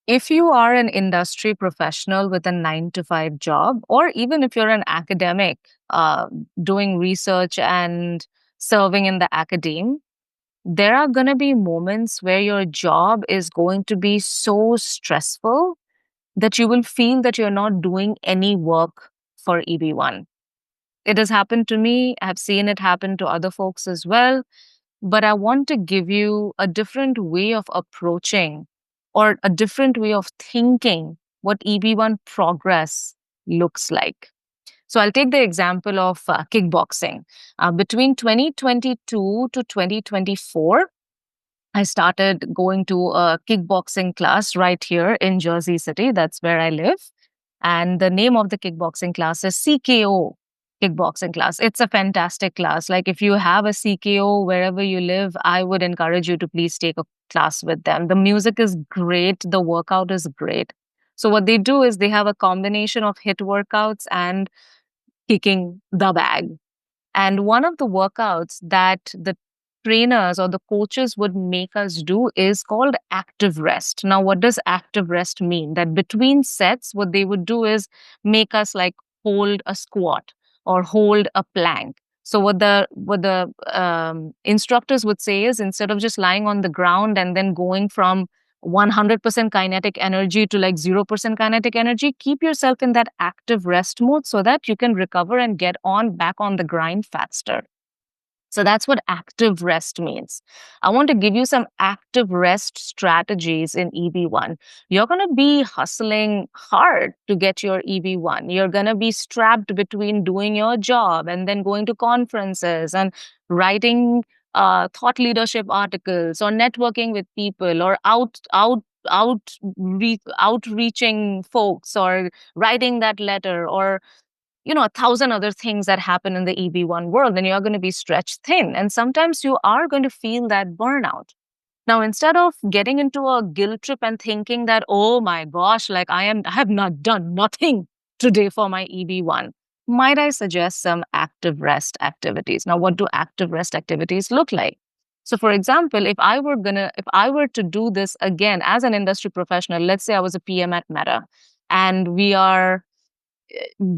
If you are an industry professional with a 9 to 5 job, or even if you're an academic uh, doing research and serving in the academe, there are going to be moments where your job is going to be so stressful that you will feel that you're not doing any work for EB1. It has happened to me. I've seen it happen to other folks as well. But I want to give you a different way of approaching or a different way of thinking what EB1 progress looks like. So I'll take the example of kickboxing. Between 2022 to 2024, I started going to a kickboxing class right here in Jersey City. That's where I live. And the name of the kickboxing class is CKO kickboxing class. It's a fantastic class. Like if you have a CKO wherever you live, I would encourage you to please take a class with them. The music is great, the workout is great. So what they do is they have a combination of hit workouts and kicking the bag. And one of the workouts that the trainers or the coaches would make us do is called active rest. Now, what does active rest mean? That between sets, what they would do is make us like hold a squat or hold a plank. So what the instructors would say is instead of just lying on the ground and then going from 100% kinetic energy to like 0% kinetic energy, keep yourself in that active rest mode so that you can recover and get on back on the grind faster. So that's what active rest means. I want to give you some active rest strategies in EB1. You're going to be hustling hard to get your EB1. You're going to be strapped between doing your job and then going to conferences and writing thought leadership articles or networking with people or outreaching folks or writing that letter or 1,000 other things that happen in the EB1 world, then you're going to be stretched thin. And sometimes you are going to feel that burnout. Now, instead of getting into a guilt trip and thinking that, oh my gosh, like I have not done nothing today for my EB1, might I suggest some active rest activities? Now, what do active rest activities look like? So, for example, if I were to do this again as an industry professional, let's say I was a PM at Meta and we are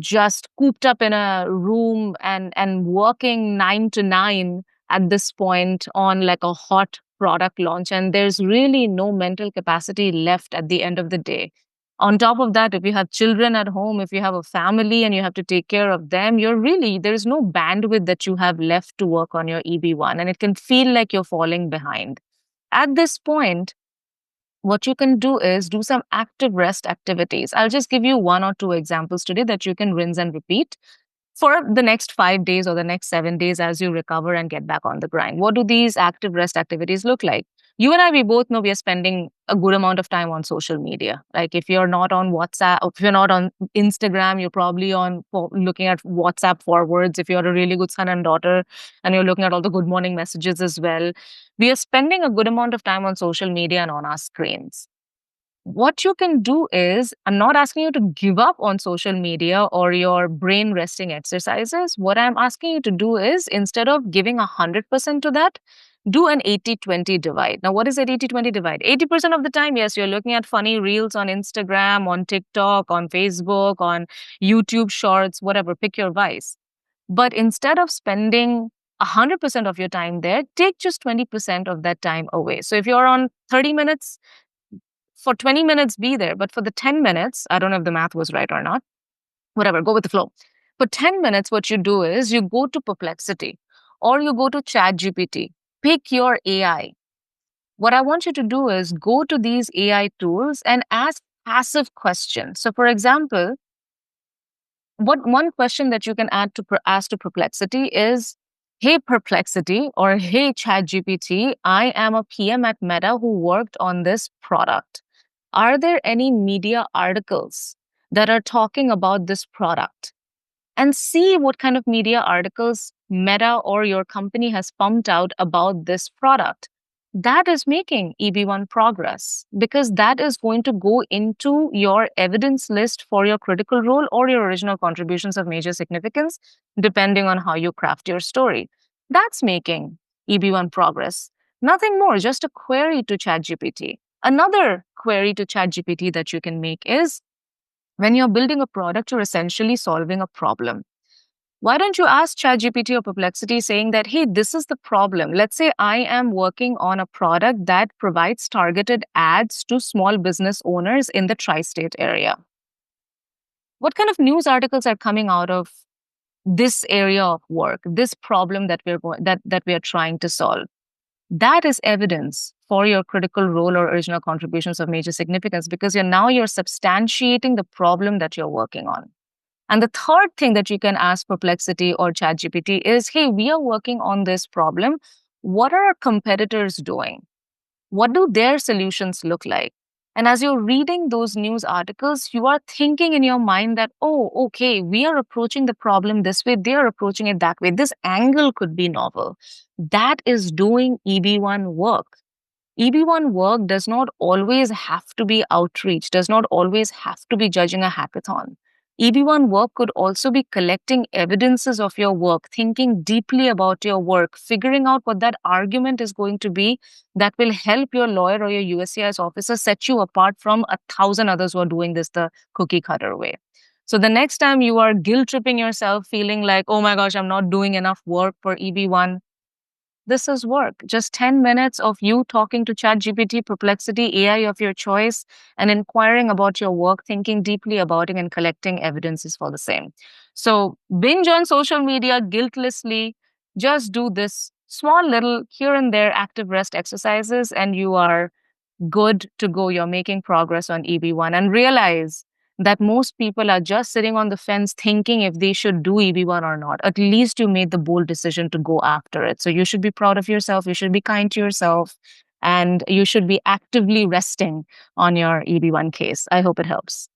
just cooped up in a room and working 9 to 9 at this point on like a hot product launch, and there's really no mental capacity left at the end of the day. On top of that, if you have children at home, if you have a family and you have to take care of them, there's no bandwidth that you have left to work on your EB1, and it can feel like you're falling behind. At this point, what you can do is do some active rest activities. I'll just give you 1 or 2 examples today that you can rinse and repeat for the next 5 days or the next 7 days as you recover and get back on the grind. What do these active rest activities look like? You and I, we both know we are spending a good amount of time on social media. Like if you're not on WhatsApp, if you're not on Instagram, you're probably looking at WhatsApp forwards. If you're a really good son and daughter and you're looking at all the good morning messages as well, we are spending a good amount of time on social media and on our screens. What you can do is, I'm not asking you to give up on social media or your brain resting exercises. What I'm asking you to do is, instead of giving 100% to that, do an 80-20 divide. Now, what is that 80-20 divide? 80% of the time, yes, you're looking at funny reels on Instagram, on TikTok, on Facebook, on YouTube shorts, whatever, pick your vice. But instead of spending 100% of your time there, take just 20% of that time away. So if you're on 30 minutes, for 20 minutes, be there. But for the 10 minutes, I don't know if the math was right or not, whatever, go with the flow. For 10 minutes, what you do is you go to Perplexity or you go to ChatGPT, pick your AI. What I want you to do is go to these AI tools and ask passive questions. So, for example, one question that you can ask to Perplexity is, "Hey Perplexity," or "Hey ChatGPT, I am a PM at Meta who worked on this product. Are there any media articles that are talking about this product?" And see what kind of media articles Meta or your company has pumped out about this product. That is making EB1 progress because that is going to go into your evidence list for your critical role or your original contributions of major significance, depending on how you craft your story. That's making EB1 progress. Nothing more, just a query to ChatGPT. Another query to ChatGPT that you can make is, when you're building a product, you're essentially solving a problem. Why don't you ask ChatGPT or Perplexity saying that, hey, this is the problem. Let's say I am working on a product that provides targeted ads to small business owners in the tri-state area. What kind of news articles are coming out of this area of work, this problem that that we are trying to solve? That is evidence for your critical role or original contributions of major significance, because you're substantiating the problem that you're working on. And the third thing that you can ask Perplexity or ChatGPT is, hey, we are working on this problem. What are our competitors doing? What do their solutions look like? And as you're reading those news articles, you are thinking in your mind that, oh, okay, we are approaching the problem this way, they are approaching it that way. This angle could be novel. That is doing EB1 work. EB1 work does not always have to be outreach, does not always have to be judging a hackathon. EB1 work could also be collecting evidences of your work, thinking deeply about your work, figuring out what that argument is going to be that will help your lawyer or your USCIS officer set you apart from 1,000 others who are doing this the cookie cutter way. So the next time you are guilt tripping yourself, feeling like, oh my gosh, I'm not doing enough work for EB1, this is work. Just 10 minutes of you talking to ChatGPT, Perplexity, AI of your choice, and inquiring about your work, thinking deeply about it, and collecting evidences for the same. So binge on social media guiltlessly. Just do this small little here and there active rest exercises, and you are good to go. You're making progress on EB1. And realize that most people are just sitting on the fence thinking if they should do EB1 or not. At least you made the bold decision to go after it. So you should be proud of yourself. You should be kind to yourself. And you should be actively resting on your EB1 case. I hope it helps.